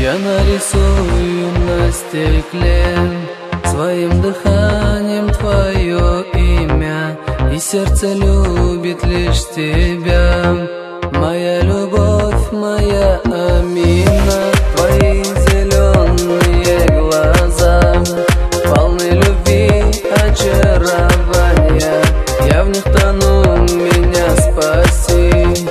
Я нарисую на стекле своим дыханием твое имя, и сердце любит лишь тебя. Моя любовь, моя Амина. Твои зеленые глаза полны любви, очарования. Я в них тону, меня спаси.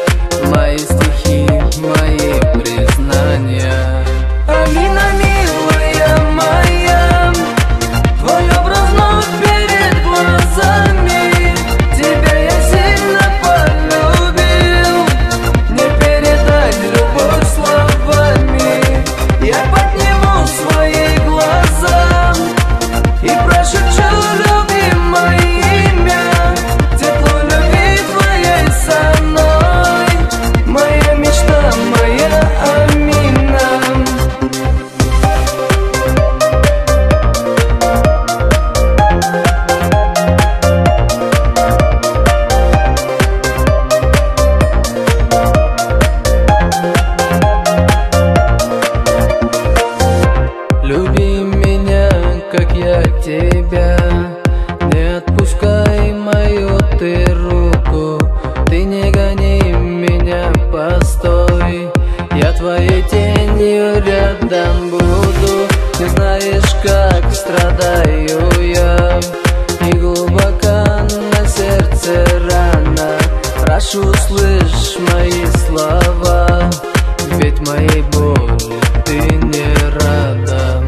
Мои стихи, мои признания. Амина, милая моя, твой образ вновь перед глазами. Тебя я сильно полюбил, не передать любовь словами. Я подниму свои глаза и прошепчу любимое имя. Тепло любви твоей со мной, моя мечта, моя Амина. Люби меня, как я тебя, не отпускай мою ты руку. Ты не гони меня, постой, я твоей тенью рядом буду. Не знаешь, как страдаю я, и глубоко на сердце рана. Прошу, слышь мои слова, ведь моей боли ты не рада.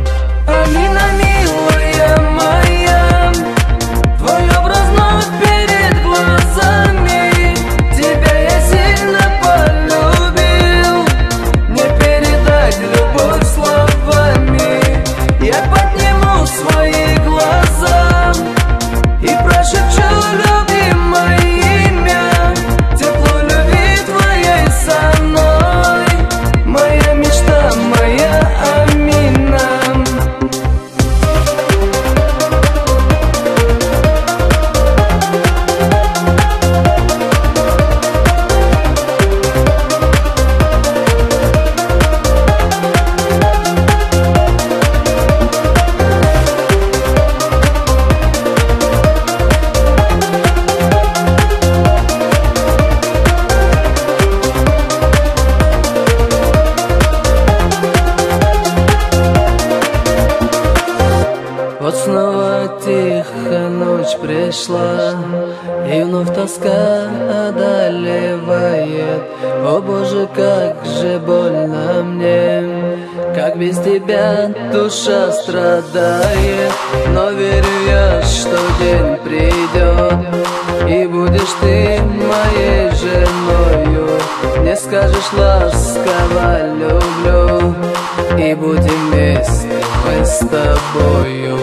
Амина, милая моя, твой образ вновь перед глазами. Тебя я сильно полюбил, не передать любовь словами. Я подниму свои глаза и прошепчу любимое имя. Тепло любви твоей со мной, моя мечта, моя Амина. Вот снова тихо ночь пришла, и вновь тоска одолевает. О Боже, как же больно мне, как без тебя душа страдает. Но верю я, что день придет, и будешь ты моей женою. Не скажешь ласково люблю, и будем вместе мы с тобою.